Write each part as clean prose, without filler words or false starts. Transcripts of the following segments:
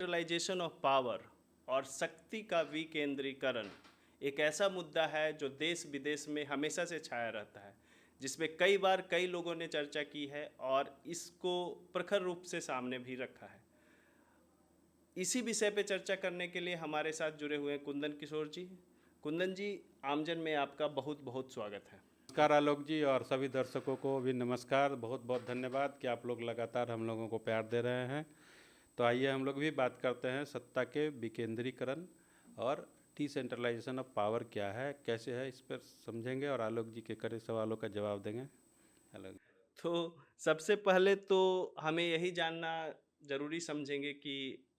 Decentralisation of power और शक्ति का विकेंद्रीकरण एक ऐसा मुद्दा है जो देश विदेश में हमेशा से छाया रहता है, जिसमें कई बार कई लोगों ने चर्चा की है और इसको प्रखर रूप से सामने भी रखा है। इसी विषय पे चर्चा करने के लिए हमारे साथ जुड़े हुए हैं कुंदन किशोर जी। कुंदन जी, आमजन में आपका बहुत बहुत स्वागत है। नमस्कार आलोक जी, और सभी दर्शकों को भी नमस्कार। बहुत बहुत धन्यवाद कि आप लोग लगातार हम लोगों को प्यार दे रहे हैं। तो आइए हम लोग भी बात करते हैं सत्ता के विकेंद्रीकरण और डिसेंट्रलाइजेशन ऑफ पावर क्या है, कैसे है, इस पर समझेंगे और आलोक जी के करे सवालों का जवाब देंगे। आलोक। तो सबसे पहले तो हमें यही जानना ज़रूरी समझेंगे कि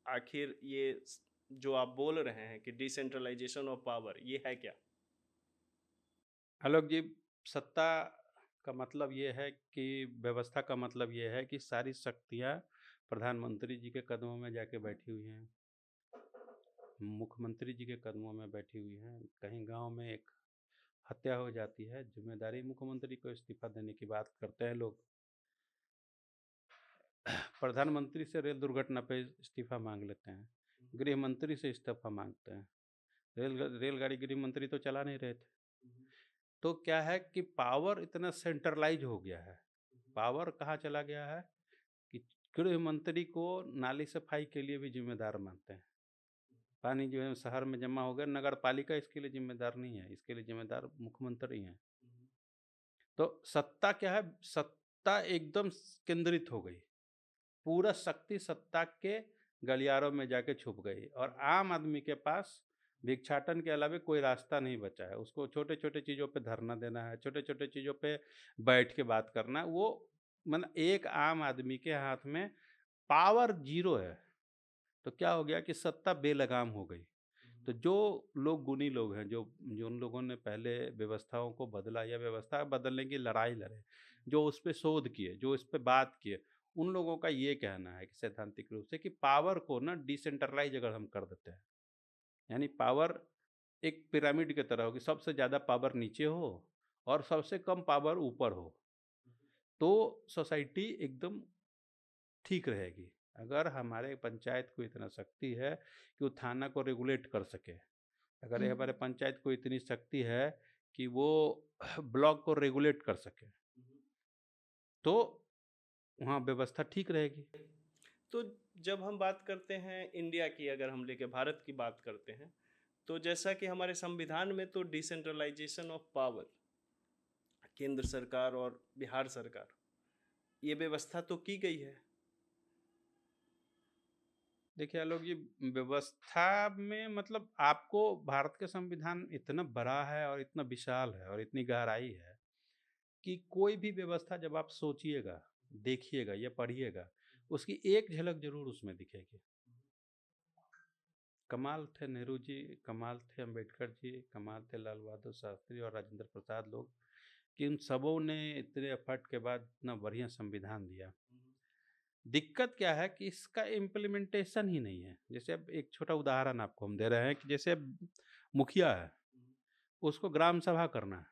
आखिर ये जो आप बोल रहे हैं कि डिसेंट्रलाइजेशन ऑफ पावर, ये है क्या? आलोक जी, सत्ता का मतलब ये है कि व्यवस्था का मतलब ये है कि सारी शक्तियाँ प्रधानमंत्री जी के कदमों में जाके बैठी हुई हैं, मुख्यमंत्री जी के कदमों में बैठी हुई हैं। कहीं गांव में एक हत्या हो जाती है, जिम्मेदारी मुख्यमंत्री को इस्तीफा देने की बात करते हैं लोग। प्रधानमंत्री से रेल दुर्घटना पे इस्तीफा मांग लेते हैं, गृह मंत्री से इस्तीफा मांगते हैं। रेलगाड़ी गृह मंत्री तो चला नहीं रहे थे। तो क्या है कि पावर इतना सेंट्रलाइज हो गया है। पावर कहाँ चला गया है कि गृह मंत्री को नाली सफाई के लिए भी जिम्मेदार मानते हैं। पानी जो है शहर में जमा हो गया, नगर पालिका इसके लिए जिम्मेदार नहीं है, इसके लिए जिम्मेदार मुख्यमंत्री हैं। तो सत्ता क्या है, सत्ता एकदम केंद्रित हो गई, पूरा शक्ति सत्ता के गलियारों में जाके छुप गई और आम आदमी के पास भिक्षाटन के अलावा कोई रास्ता नहीं बचा है। उसको छोटे छोटे चीज़ों पे धरना देना है, छोटे छोटे चीज़ों पे बैठ के बात करना है। वो मतलब एक आम आदमी के हाथ में पावर जीरो है। तो क्या हो गया कि सत्ता बेलगाम हो गई। तो जो लोग गुणी लोग हैं, जो जो उन लोगों ने पहले व्यवस्थाओं को बदला या व्यवस्था बदलने की लड़ाई लड़े, जो उस पर शोध किए, जो इस पर बात किए, उन लोगों का ये कहना है कि सैद्धांतिक रूप से कि पावर को ना डिसेंट्रलाइज अगर हम कर देते हैं, यानी पावर एक पिरामिड की तरह हो कि सबसे ज़्यादा पावर नीचे हो और सबसे कम पावर ऊपर हो, तो सोसाइटी एकदम ठीक रहेगी। अगर हमारे पंचायत को इतना शक्ति है कि वो थाना को रेगुलेट कर सके, अगर ये हमारे पंचायत को इतनी शक्ति है कि वो ब्लॉक को रेगुलेट कर सके, तो वहाँ व्यवस्था ठीक रहेगी। तो जब हम बात करते हैं इंडिया की, अगर हम लेके भारत की बात करते हैं, तो जैसा कि हमारे संविधान में तो डिसेंट्रलाइजेशन ऑफ पावर, केंद्र सरकार और बिहार सरकार, ये व्यवस्था तो की गई है। देखिए आलोक जी, व्यवस्था में मतलब आपको भारत का संविधान इतना बड़ा है और इतना विशाल है और इतनी गहराई है कि कोई भी व्यवस्था जब आप सोचिएगा, देखिएगा या पढ़िएगा, उसकी एक झलक जरूर उसमें दिखेगी। कमाल थे नेहरू जी, कमाल थे अंबेडकर जी, कमाल थे लाल बहादुर शास्त्री और राजेंद्र प्रसाद लोग, कि उन सबों ने इतने एफर्ट के बाद इतना बढ़िया संविधान दिया। दिक्कत क्या है कि इसका इम्प्लीमेंटेशन ही नहीं है। जैसे अब एक छोटा उदाहरण आपको हम दे रहे हैं कि जैसे अब मुखिया है, उसको ग्राम सभा करना है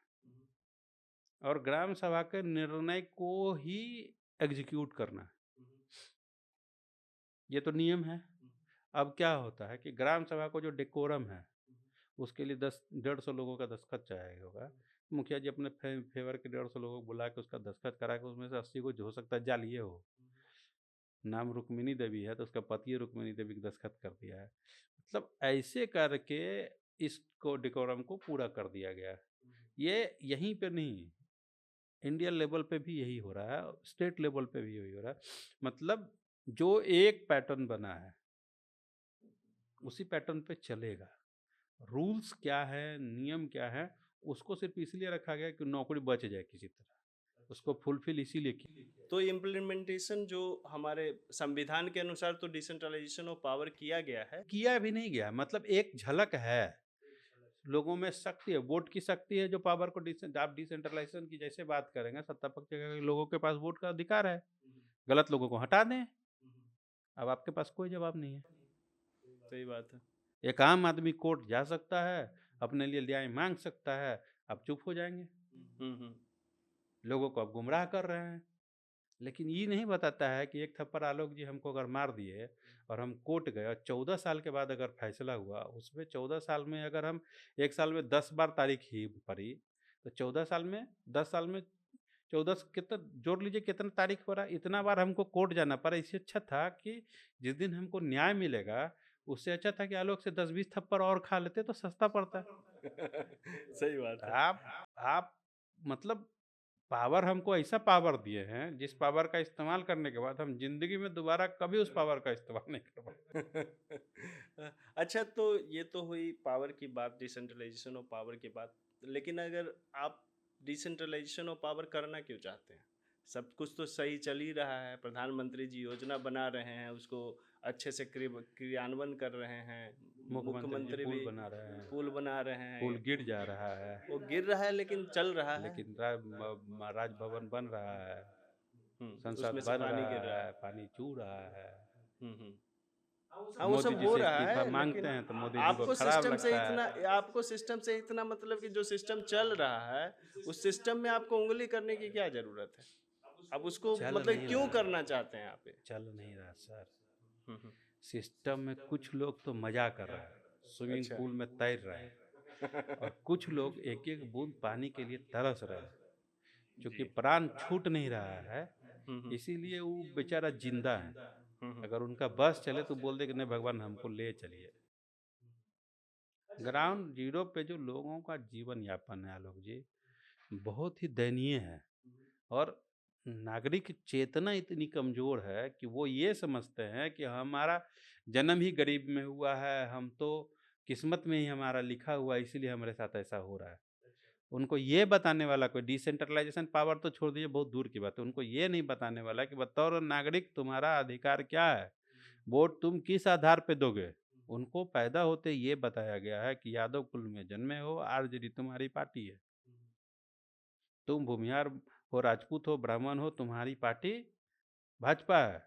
और ग्राम सभा के निर्णय को ही एग्जीक्यूट करना है। ये तो नियम है। अब क्या होता है कि ग्राम सभा को जो डेकोरम है, उसके लिए 10-150 लोगों का दस्तखत चाहिए होगा। मुखिया जी अपने फेवर के 150 लोगों को बुला के उसका दस्तखत करा के उसमें से 80 को हो सकता है जालिए हो। नाम रुक्मिणी देवी है तो उसका पति रुक्मिणी देवी का दस्तखत कर दिया है। मतलब ऐसे करके इसको डेकोरम को पूरा कर दिया गया है। ये यहीं पे नहीं, इंडियन लेवल पे भी यही हो रहा है, स्टेट लेवल पे भी यही हो रहा है। मतलब जो एक पैटर्न बना है उसी पैटर्न पे चलेगा। रूल्स क्या है, नियम क्या है, उसको सिर्फ इसलिए रखा गया कि नौकरी बच जाए किसी तरह, उसको फुलफिल इसीलिए किया। तो इम्प्लीमेंटेशन जो हमारे संविधान के अनुसार तो डिसेंट्रलाइजेशन ऑफ पावर किया गया है। किया भी नहीं गया, मतलब एक झलक है। लोगों में शक्ति है, वोट की शक्ति है जो पावर को आप डिसेंट्रलाइजेशन की जैसे बात करेंगे, सत्ता पक्ष के लोगों के पास वोट का अधिकार है, गलत लोगों को हटा दें। अब आपके पास कोई जवाब नहीं है। सही बात है। एक आम आदमी कोर्ट जा सकता है, अपने लिए न्याय मांग सकता है, आप चुप हो जाएंगे। हम्म। लोगों को आप गुमराह कर रहे हैं। लेकिन ये नहीं बताता है कि एक थप्पड़ आलोक जी हमको अगर मार दिए और हम कोर्ट गए और 14 साल के बाद अगर फैसला हुआ, उसमें 14 साल में अगर हम 1 साल में 10 बार तारीख ही पड़ी, तो 14 साल में 10 साल में 14 से कितना जोड़ लीजिए कितना तारीख पड़ा, इतना बार हमको कोर्ट जाना पड़ा। इससे अच्छा था कि जिस दिन हमको न्याय मिलेगा, उससे अच्छा था कि आलोक से 10-20 थप्पड़ और खा लेते तो सस्ता पड़ता। सही बात है। आप मतलब पावर हमको ऐसा पावर दिए हैं, जिस पावर का इस्तेमाल करने के बाद हम ज़िंदगी में दोबारा कभी उस पावर का इस्तेमाल नहीं कर पाएँगे। अच्छा, तो ये तो हुई पावर की बात, डिसेंट्रलाइजेशन ऑफ पावर की बात। लेकिन अगर आप डिसेंट्रलाइजेशन ऑफ पावर करना क्यों चाहते हैं? सब कुछ तो सही चल ही रहा है, प्रधानमंत्री जी योजना बना रहे हैं, उसको अच्छे से क्रियान्वयन कर रहे हैं, मुख्यमंत्री जी मुख्यमंत्री पुल भी बना रहे हैं, पुल बना रहे पुल हैं। गिर जा रहा है, वो गिर रहा है लेकिन चल रहा है। लेकिन राजभवन बन रहा है, उसमें संसद से बन पानी रहा गिर रहा है, है। पानी चू रहा है। हम्म। हाँ, वो मोदी सब जी हो से रहा इस्तीफा है, मांगते लेकिन हैं तो मोदी जी को खराब लगता है। आपको सिस्टम से इतना मतलब कि जो सिस्टम चल रहा है, उस सिस्टम में आपको उंगली करने की क्या जरूरत है? आप उसको चल मतलब नहीं क्यों रहा, करना चाहते हैं आप ये? चल नहीं रहा सर। हम्म। सिस्टम में कुछ लोग तो मज़ा कर रहे हैं, स्विमिंग अच्छा। पूल में तैर रहे हैं और कुछ लोग एक-एक बूंद पानी के लिए तरस रहे हैं। चूँकि जी। प्राण छूट नहीं रहा है, हम्म। इसीलिए वो बेचारा ज़िंदा है। हम्म। अगर उनका बस चले तो बोल दे कि नहीं भगवान हमको ले चलिए। ग्राउंड ज़ीरो पे जो लोगों का जीवन यापन है आलोक जी, बहुत ही दयनीय है और नागरिक चेतना इतनी कमज़ोर है कि वो ये समझते हैं कि हमारा जन्म ही गरीब में हुआ है, हम तो किस्मत में ही हमारा लिखा हुआ है इसीलिए हमारे साथ ऐसा हो रहा है। उनको ये बताने वाला कोई डिसेंट्रलाइज़ेशन पावर तो छोड़ दीजिए बहुत दूर की बात है, उनको ये नहीं बताने वाला कि बतौर नागरिक तुम्हारा अधिकार क्या है? वोट तुम किस आधार पे दोगे? उनको पैदा होते ये बताया गया है कि यादव कुल में जन्मे हो, आरजेडी तुम्हारी पार्टी है। तुम भूमिहार हो, राजपूत हो, ब्राह्मण हो, तुम्हारी पार्टी भाजपा है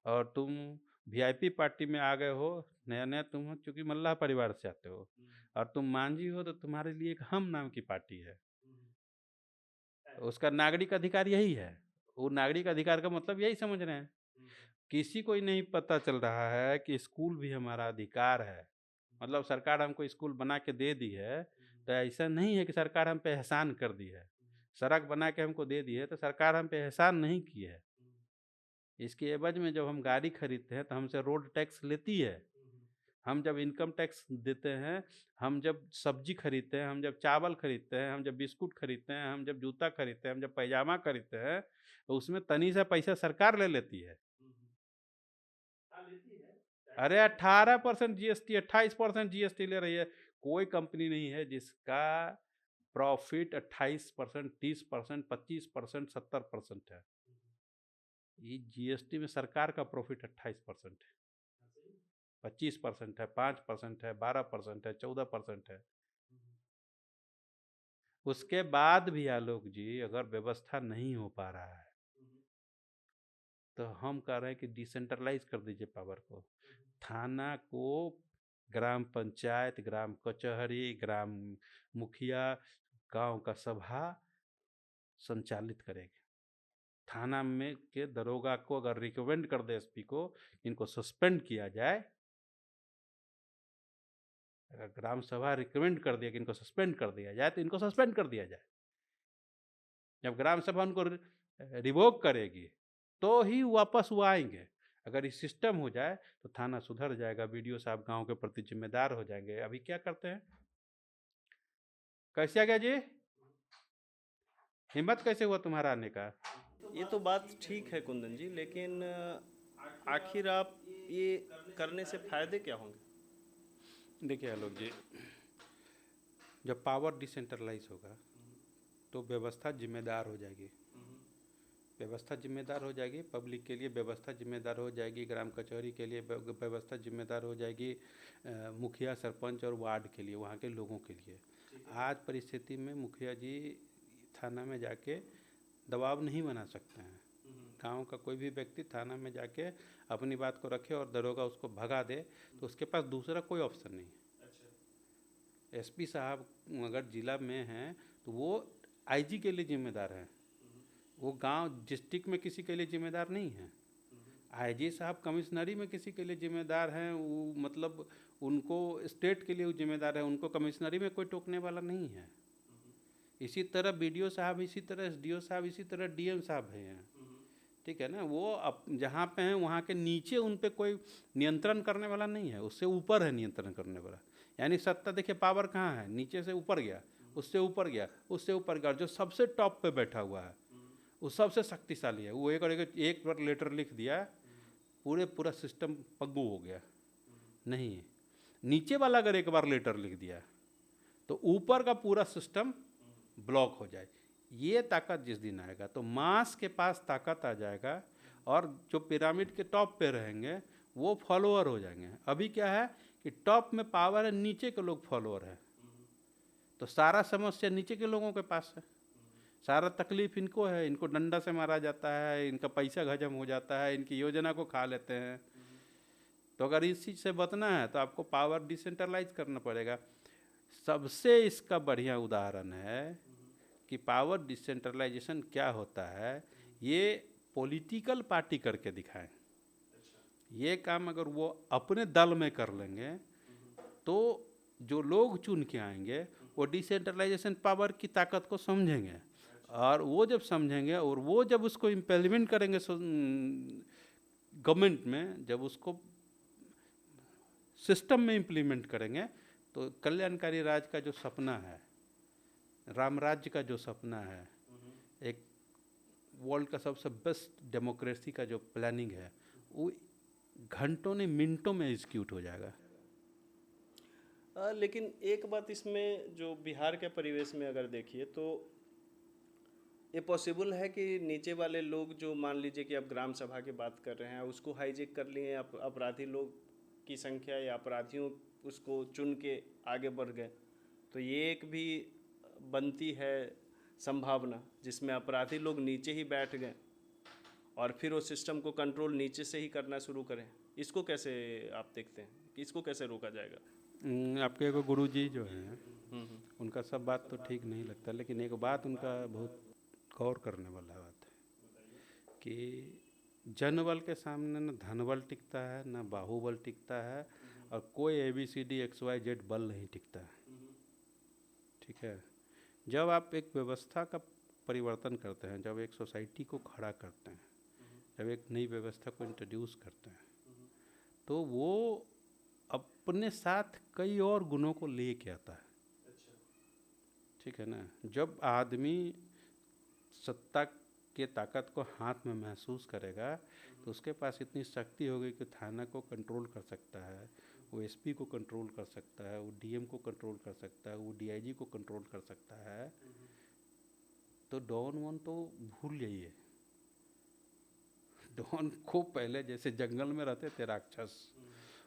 और तुम वीआईपी पार्टी में आ गए हो, नया-नया तुम हो चूँकि मल्लाह परिवार से आते हो और तुम मांझी हो तो तुम्हारे लिए एक हम नाम की पार्टी है। उसका नागरिक अधिकार यही है। वो नागरिक अधिकार का मतलब यही समझ रहे हैं। किसी को ही नहीं पता चल रहा है कि स्कूल भी हमारा अधिकार है। मतलब सरकार हमको स्कूल बना के दे दी है, तो ऐसा नहीं है कि सरकार हम पे एहसान कर दी है। सड़क बना के हमको दे दी है, तो सरकार हम पे एहसान नहीं की है। इसके एवज़ में जब हम गाड़ी खरीदते हैं, तो हमसे रोड टैक्स लेती है। हम जब इनकम टैक्स देते हैं, हम जब सब्ज़ी खरीदते हैं, हम जब चावल खरीदते हैं, हम जब बिस्कुट खरीदते हैं, हम जब जूता खरीदते हैं, हम जब पैजामा खरीदते हैं, तो उसमें तनी सा पैसा सरकार ले लेती है। अरे 18% जीएसटी, 28% जीएसटी ले रही है। कोई कंपनी नहीं है जिसका प्रॉफिट 28%, 30%, 25%, 70% है। ये जीएसटी में सरकार का प्रॉफिट 28% है, 25% है, 5% है, 12% है, 14% है। उसके बाद भी आलोक जी अगर व्यवस्था नहीं हो पा रहा है, तो हम कह रहे हैं कि डिसेंट्रलाइज़ कर दीजिए पावर को। थाना को ग्राम पंचायत, ग्राम कचहरी, ग्राम मुखिया, गाँव का सभा संचालित करेगी। थाना में के दरोगा को अगर रिकमेंड कर दे एसपी को, इनको सस्पेंड किया जाए, अगर ग्राम सभा रिकमेंड कर दिया कि इनको सस्पेंड कर दिया जाए, तो इनको सस्पेंड कर दिया जाए। जब ग्राम सभा उनको रिवोक करेगी, तो ही वापस वो आएँगे। अगर ये सिस्टम हो जाए, तो थाना सुधर जाएगा, बीडीओ साहब गाँव के प्रति ज़िम्मेदार हो जाएँगे। अभी क्या करते हैं? कैसे आ गया जी? हिम्मत कैसे हुआ तुम्हारा आने का? ये तो बात ठीक है कुंदन जी, लेकिन आखिर आप ये करने से फायदे क्या होंगे? देखिए आलोक जी, जब पावर डिसेंट्रलाइज होगा, तो व्यवस्था जिम्मेदार हो जाएगी। व्यवस्था जिम्मेदार हो जाएगी, पब्लिक के लिए व्यवस्था जिम्मेदार हो जाएगी, ग्राम कचहरी के लिए व्यवस्था जिम्मेदार हो जाएगी, मुखिया, सरपंच और वार्ड के लिए, वहाँ के लोगों के लिए। आज परिस्थिति में मुखिया जी थाना में जाके दबाव नहीं बना सकते हैं। गांव का कोई भी व्यक्ति थाना में जाके अपनी बात को रखे और दरोगा उसको भगा दे, तो उसके पास दूसरा कोई ऑप्शन नहीं है। एसपी साहब अगर जिला में हैं, तो वो आईजी के लिए जिम्मेदार हैं। वो गांव डिस्ट्रिक्ट में किसी के लिए जिम्मेदार नहीं है। आईजी साहब कमिश्नरी में किसी के लिए जिम्मेदार हैं, वो मतलब उनको स्टेट के लिए वो जिम्मेदार है, उनको कमिश्नरी में कोई टोकने वाला नहीं है। इसी तरह बीडीओ साहब, इसी तरह एसडीओ साहब, इसी तरह डीएम साहब हैं। ठीक है ना, वो जहाँ पे हैं वहाँ के नीचे उन पे कोई नियंत्रण करने वाला नहीं है, उससे ऊपर है नियंत्रण करने वाला। यानी सत्ता देखिए पावर कहाँ है, नीचे से ऊपर गया, उससे ऊपर गया, उससे ऊपर गया, जो सबसे टॉप पे बैठा हुआ है वो सबसे शक्तिशाली है। वो एक बार लेटर लिख दिया, पूरा सिस्टम पग्गू हो गया। नहीं, नीचे वाला अगर एक बार लेटर लिख दिया तो ऊपर का पूरा सिस्टम ब्लॉक हो जाए। ये ताकत जिस दिन आएगा तो मास के पास ताकत आ जाएगा, और जो पिरामिड के टॉप पे रहेंगे वो फॉलोअर हो जाएंगे। अभी क्या है कि टॉप में पावर है, नीचे के लोग फॉलोअर हैं, तो सारा समस्या नीचे के लोगों के पास है, सारा तकलीफ इनको है, इनको डंडा से मारा जाता है, इनका पैसा हजम हो जाता है, इनकी योजना को खा लेते हैं। तो अगर इस चीज़ से बचना है तो आपको पावर डिसेंट्रलाइज करना पड़ेगा। सबसे इसका बढ़िया उदाहरण है कि पावर डिसेंट्रलाइजेशन क्या होता है, ये पॉलिटिकल पार्टी करके दिखाएं। ये काम अगर वो अपने दल में कर लेंगे तो जो लोग चुन के आएंगे वो डिसेंट्रलाइजेशन पावर की ताकत को समझेंगे, और वो जब समझेंगे और वो जब उसको इम्प्लीमेंट करेंगे गवर्नमेंट में, जब उसको सिस्टम में इम्प्लीमेंट करेंगे तो कल्याणकारी राज का जो सपना है, राम राज्य का जो सपना है, एक वर्ल्ड का सबसे बेस्ट डेमोक्रेसी का जो प्लानिंग है, वो घंटों ने मिनटों में एग्जीक्यूट हो जाएगा। लेकिन एक बात इसमें जो बिहार के परिवेश में अगर देखिए तो ये पॉसिबल है कि नीचे वाले लोग जो मान लीजिए कि अब ग्राम सभा की बात कर रहे हैं उसको हाईजेक कर लिए, अपराधी लोग की संख्या या अपराधियों उसको चुन के आगे बढ़ गए, तो ये एक भी बनती है संभावना जिसमें अपराधी लोग नीचे ही बैठ गए और फिर वो सिस्टम को कंट्रोल नीचे से ही करना शुरू करें। इसको कैसे आप देखते हैं कि इसको कैसे रोका जाएगा? आपके एगो गुरुजी जो हैं उनका सब बात तो ठीक नहीं लगता, लेकिन एक बात उनका बहुत गौर करने वाला बात है कि जनबल के सामने न धनबल टिकता है, न बाहुबल टिकता है, और कोई ABCD XYZ बल नहीं टिकता है। ठीक है, जब आप एक व्यवस्था का परिवर्तन करते हैं, जब एक सोसाइटी को खड़ा करते हैं, जब एक नई व्यवस्था को इंट्रोड्यूस करते हैं, तो वो अपने साथ कई और गुणों को ले के आता है। ठीक है ना, जब आदमी सत्ता के ताकत को हाथ में महसूस करेगा तो उसके पास इतनी शक्ति होगी कि थाना को कंट्रोल कर सकता है, वो SP को कंट्रोल कर सकता है, वो DM को कंट्रोल कर सकता है, वो DIG को कंट्रोल कर सकता है। तो डॉन वन तो भूल जाइए, डॉन को पहले जैसे जंगल में रहते थे राक्षस,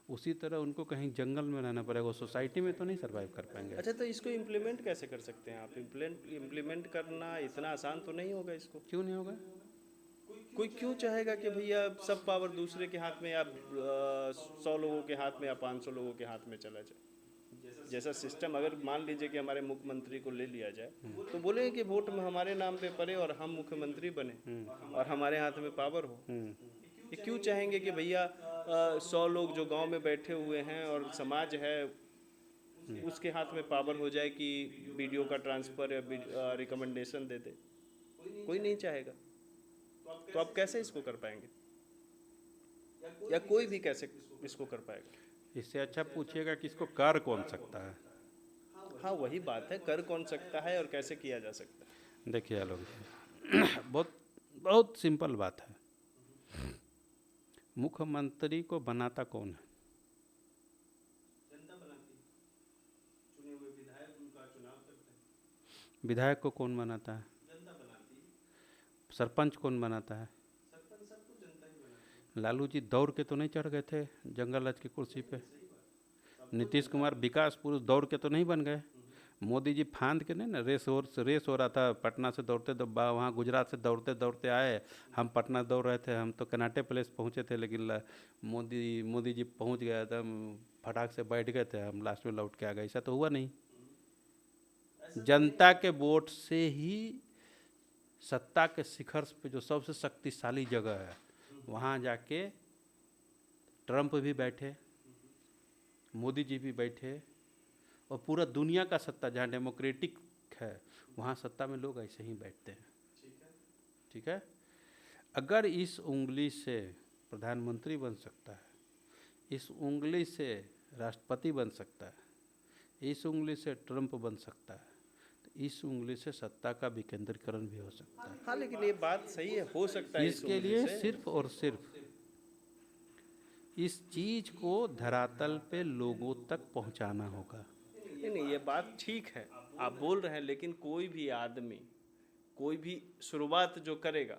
उसी तरह उनको कहीं जंगल में रहना पड़ेगा, सोसाइटी में तो नहीं सरवाइव कर पाएंगे। अच्छा, तो इसको इम्प्लीमेंट कैसे कर सकते हैं आप? इम्प्लीमेंट करना इतना आसान तो नहीं होगा। इसको क्यों नहीं होगा? कोई क्यों चाहेगा कि भैया सब पावर दूसरे के हाथ में या 100 लोगों के हाथ में या 500 लोगों के हाथ में चला जाए? जैसा सिस्टम अगर मान लीजिए कि हमारे मुख्यमंत्री को ले लिया जाए तो बोले कि वोट में हमारे नाम पे पड़े और हम मुख्यमंत्री बने और हमारे हाथ में पावर हो। ये क्यों चाहेंगे कि भैया 100 लोग जो गांव में बैठे हुए हैं और समाज है उसके हाथ में पावर हो जाए कि वीडियो का ट्रांसफ़र या रिकमेंडेशन दे दे? कोई नहीं चाहेगा। तो आप कैसे इसको कर पाएंगे, या कोई भी कैसे इसको कर पाएगा? इससे अच्छा पूछिएगा कि इसको कर कौन सकता है। हाँ, वही बात है, कर कौन सकता है और कैसे किया जा सकता है? देखिए आलोक जी, बहुत सिंपल बात है। मुख्यमंत्री को बनाता कौन है? जनता बनाती है, चुने हुए विधायक उनका चुनाव करते हैं। विधायक को कौन बनाता है? जनता बनाती है। सरपंच कौन बनाता है? सरपंच सबको जनता ही बनाती है। लालू जी दौड़ के तो नहीं चढ़ गए थे जंगल राज की कुर्सी पे। नीतीश कुमार विकास पुरुष दौड़ के तो नहीं बन गए। मोदी जी फांद के नहीं ना, रेस हो रहा था, पटना से दौड़ते वहाँ गुजरात से दौड़ते दौड़ते आए, हम पटना दौड़ रहे थे, हम तो कनाटे प्लेस पहुँचे थे, लेकिन मोदी जी पहुँच गया था, फटाक से बैठ गए थे, हम लास्ट में लौट के आ गए। ऐसा तो हुआ नहीं। जनता के वोट से ही सत्ता के शिखर पे जो सबसे शक्तिशाली जगह है वहाँ जाके ट्रंप भी बैठे, मोदी जी भी बैठे, और पूरा दुनिया का सत्ता जहाँ डेमोक्रेटिक है वहाँ सत्ता में लोग ऐसे ही बैठते हैं। ठीक है, अगर इस उंगली से प्रधानमंत्री बन सकता है, इस उंगली से राष्ट्रपति बन सकता है, इस उंगली से ट्रंप बन सकता है, तो इस उंगली से सत्ता का विकेंद्रीकरण भी हो सकता है। हाँ, लेकिन ये बात सही है, हो सकता है। इसके लिए सिर्फ और सिर्फ इस चीज को धरातल पे लोगों तक पहुंचाना होगा। नहीं, ये बात ठीक है, आप बोल रहे हैं, लेकिन कोई भी आदमी, कोई भी शुरुआत जो करेगा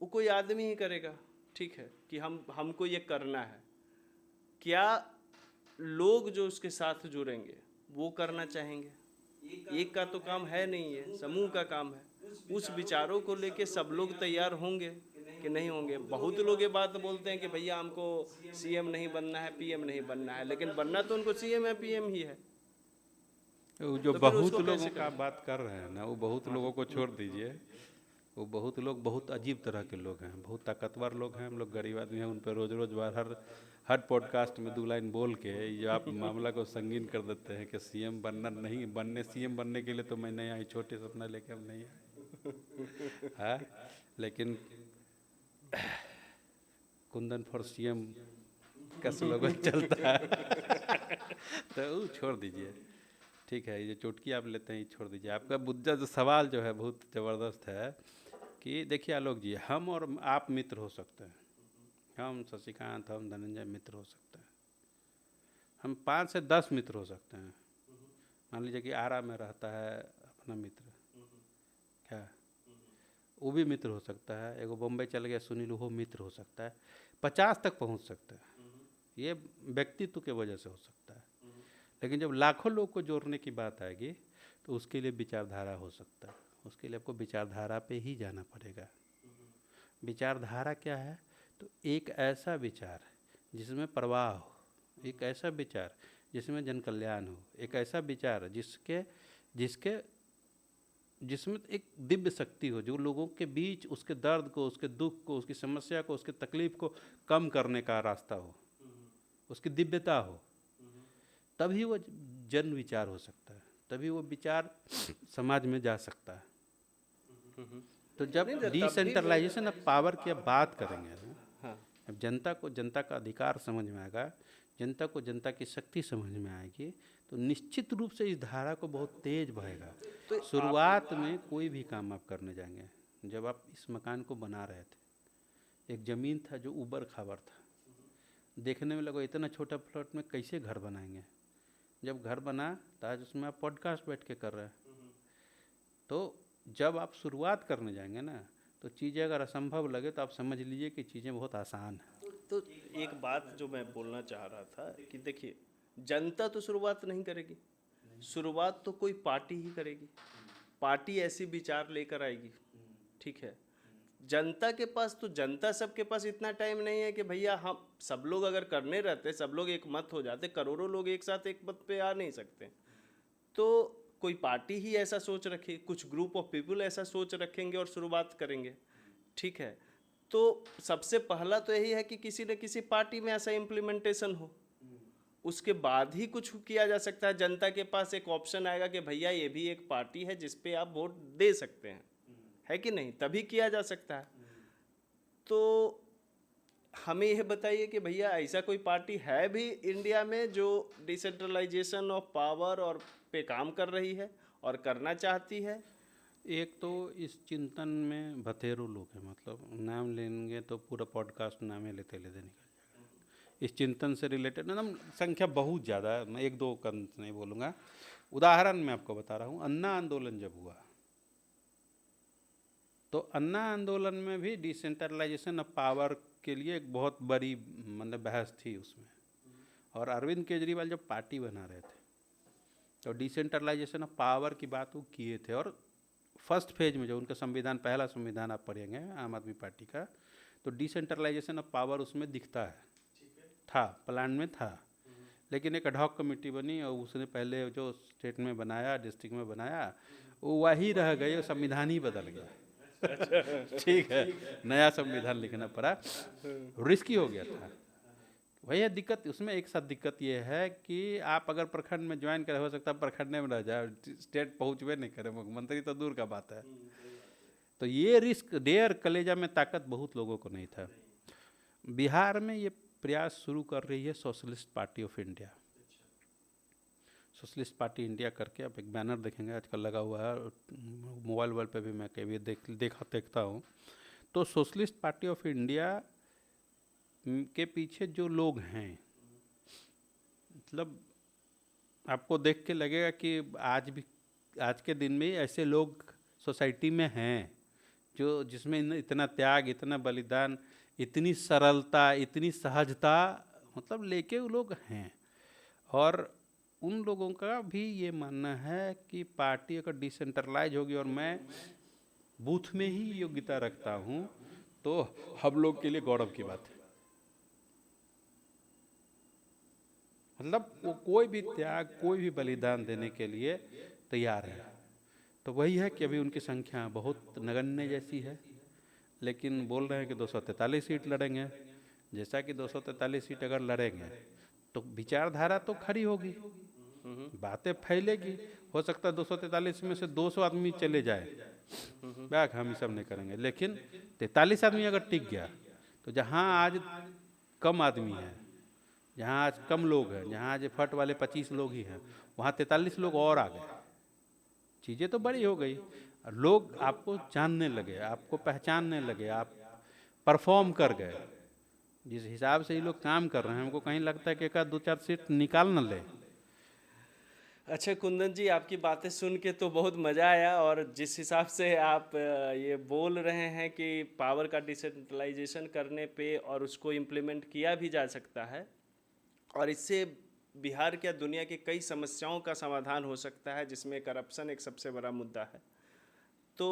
वो कोई आदमी ही करेगा। ठीक है, कि हमको ये करना है, क्या लोग जो उसके साथ जुड़ेंगे वो करना चाहेंगे? एक का तो काम है नहीं, है समूह का काम है। उस विचारों को लेके सब लोग तैयार होंगे कि नहीं होंगे? बहुत लोग ये बात बोलते हैं कि भैया हमको सीएम नहीं बनना है, पीएम नहीं बनना है, लेकिन बनना तो उनको सीएम है, पीएम ही है। वो जो बहुत लोगों का बात कर रहे हैं ना, वो बहुत लोगों को छोड़ दीजिए। वो बहुत लोग बहुत अजीब तरह के लोग हैं, बहुत ताकतवर लोग हैं। हम लोग गरीब आदमी हैं, उन पर रोज़ रोज़ बार हर पॉडकास्ट में 2 लाइन बोल के ये आप मामला को संगीन कर देते हैं कि सीएम बनने के लिए तो मैं नहीं आई, छोटे सपना लेके हम नहीं आए। हाँ, लेकिन कुंदन फॉर सीएम का स्लोगन चलता है तो वो छोड़ दीजिए। ठीक है, ये चुटकी आप लेते हैं, छोड़ दीजिए। आपका मुद्दा जो सवाल जो है बहुत ज़बरदस्त है कि देखिए आलोक जी, हम और आप मित्र हो सकते हैं, हम शशिकांत, हम धनंजय मित्र हो सकते हैं, हम 5 से 10 मित्र हो सकते हैं। मान लीजिए कि आरा में रहता है अपना मित्र, क्या वो भी मित्र हो सकता है। एगो बम्बई चल गया सुनील, वो मित्र हो सकता है। 50 तक पहुंच सकते हैं, ये व्यक्तित्व के वजह से हो सकता है। लेकिन जब लाखों लोग को जोड़ने की बात आएगी तो उसके लिए विचारधारा हो सकता है। उसके लिए आपको विचारधारा पे ही जाना पड़ेगा। विचारधारा क्या है? तो एक ऐसा विचार जिसमें प्रवाह हो, एक ऐसा विचार जिसमें जन कल्याण हो, एक ऐसा विचार जिसमें एक दिव्य शक्ति हो, जो लोगों के बीच उसके दर्द को, उसके दुख को, उसकी समस्या को, उसकी तकलीफ को कम करने का रास्ता हो, उसकी दिव्यता हो, तभी वो जन विचार हो सकता है, तभी वो विचार समाज में जा सकता है। तो जब डिसेंट्रलाइजेशन ऑफ पावर की अब बात करेंगे ना, हाँ, अब जनता को जनता का अधिकार समझ में आएगा, जनता को जनता की शक्ति समझ में आएगी, तो निश्चित रूप से इस धारा को बहुत तेज बहेगा। तो शुरुआत में कोई भी काम आप करने जाएंगे, जब आप इस मकान को बना रहे थे, एक ज़मीन था जो उबर खाबर था, देखने में लगा इतना छोटा प्लॉट में कैसे घर बनाएंगे। जब घर बना तो आज उसमें आप पॉडकास्ट बैठ के कर रहे हैं। तो जब आप शुरुआत करने जाएंगे ना, तो चीज़ें अगर असंभव लगे तो आप समझ लीजिए कि चीज़ें बहुत आसान हैं। तो एक बात जो मैं बोलना चाह रहा था कि देखिए, जनता तो शुरुआत नहीं करेगी, शुरुआत तो कोई पार्टी ही करेगी। पार्टी ऐसी विचार लेकर आएगी, ठीक है। जनता के पास तो, जनता सबके पास इतना टाइम नहीं है कि भैया हम सब लोग अगर करने रहते, सब लोग एक मत हो जाते, करोड़ों लोग एक साथ एक मत पे आ नहीं सकते। तो कोई पार्टी ही ऐसा सोच रखे, कुछ ग्रुप ऑफ पीपल ऐसा सोच रखेंगे और शुरुआत करेंगे, ठीक है। तो सबसे पहला तो यही है कि किसी न किसी पार्टी में ऐसा इम्प्लीमेंटेशन हो, उसके बाद ही कुछ किया जा सकता है। जनता के पास एक ऑप्शन आएगा कि भैया ये भी एक पार्टी है जिस पे आप वोट दे सकते हैं, है कि नहीं, तभी किया जा सकता है। तो हमें यह बताइए कि भैया ऐसा कोई पार्टी है भी इंडिया में जो डिसेंट्रलाइजेशन ऑफ पावर और पे काम कर रही है और करना चाहती है? एक तो इस चिंतन में बथेरों लोग हैं, मतलब नाम लेंगे तो पूरा पॉडकास्ट नामे लेते लेते निकल जाएगा। इस चिंतन से रिलेटेड एकदम संख्या बहुत ज़्यादा है, मैं 1-2 का नहीं बोलूँगा। उदाहरण मैं आपको बता रहा हूँ, अन्ना आंदोलन जब हुआ तो अन्ना आंदोलन में भी डिसेंट्रलाइजेशन ऑफ पावर के लिए एक बहुत बड़ी मतलब बहस थी उसमें। और अरविंद केजरीवाल जब पार्टी बना रहे थे तो डिसेंट्रलाइजेशन ऑफ पावर की बात वो किए थे। और फर्स्ट फेज में जो उनका संविधान, पहला संविधान आप पढ़ेंगे आम आदमी पार्टी का, तो डिसेंट्रलाइजेशन ऑफ पावर उसमें दिखता है, था प्लान में था। लेकिन एक एडहॉक कमेटी बनी और उसने पहले जो स्टेट में बनाया, डिस्ट्रिक्ट में बनाया, वो वही रह गए, वो संविधान ही बदल गया। ठीक है, नया संविधान लिखना पड़ा, रिस्की हो गया था। वही है दिक्कत उसमें। एक साथ दिक्कत ये है कि आप अगर प्रखंड में ज्वाइन करें, हो सकता है प्रखंड में रह जाए, स्टेट पहुँचवे नहीं करे, मुख्यमंत्री तो दूर का बात है। तो ये रिस्क डेयर कलेजा में ताकत बहुत लोगों को नहीं था। बिहार में ये प्रयास शुरू कर रही है socialist party of India. Socialist party India करके आप एक बैनर देखेंगे आजकल लगा हुआ है, मोबाइल वॉल पे भी मैं कभी देखता हूँ। तो सोशलिस्ट पार्टी ऑफ इंडिया के पीछे जो लोग हैं, मतलब आपको देख के लगेगा कि आज के दिन में ऐसे लोग सोसाइटी में हैं जो जिसमें इतना त्याग, इतना बलिदान, इतनी सरलता, इतनी सहजता मतलब लेके वो लोग हैं। और उन लोगों का भी ये मानना है कि पार्टी अगर डिसेंट्रलाइज होगी और मैं बूथ में ही योग्यता रखता हूँ तो हम लोग के लिए गौरव की बात है। मतलब वो कोई भी त्याग, कोई भी बलिदान देने के लिए तैयार है। तो वही है कि अभी उनकी संख्या बहुत नगण्य जैसी है, लेकिन बोल रहे हैं कि 243 सीट लड़ेंगे। जैसा कि 243 सीट अगर लड़ेंगे तो विचारधारा तो खड़ी होगी, बातें फैलेगी। हो सकता है 243 में से 200 आदमी चले जाए, बैक हम ही सब नहीं करेंगे, लेकिन 43 आदमी अगर टिक गया तो जहाँ आज कम आदमी है, जहाँ आज कम लोग हैं, जहाँ आज फट वाले 25 लोग ही हैं, वहाँ 43 लोग और आ गए। चीज़ें तो बड़ी हो गई, लोग आपको जानने लगे, आपको पहचानने लगे, आप परफॉर्म कर गए। जिस हिसाब से ये लोग काम कर रहे हैं, हमको कहीं लगता है कि एक आध 2-4 सीट निकाल न ले। अच्छा कुंदन जी, आपकी बातें सुन के तो बहुत मज़ा आया, और जिस हिसाब से आप ये बोल रहे हैं कि पावर का डिसेंट्रलाइजेशन करने पे और उसको इम्प्लीमेंट किया भी जा सकता है और इससे बिहार क्या दुनिया की कई समस्याओं का समाधान हो सकता है, जिसमें करप्शन एक सबसे बड़ा मुद्दा है। तो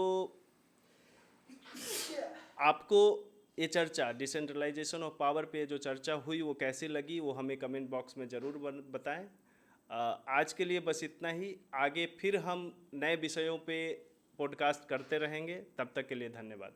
आपको ये चर्चा डिसेंट्रलाइजेशन ऑफ पावर पे जो चर्चा हुई वो कैसी लगी, वो हमें कमेंट बॉक्स में ज़रूर बताएं। आज के लिए बस इतना ही। आगे फिर हम नए विषयों पे पॉडकास्ट करते रहेंगे। तब तक के लिए धन्यवाद।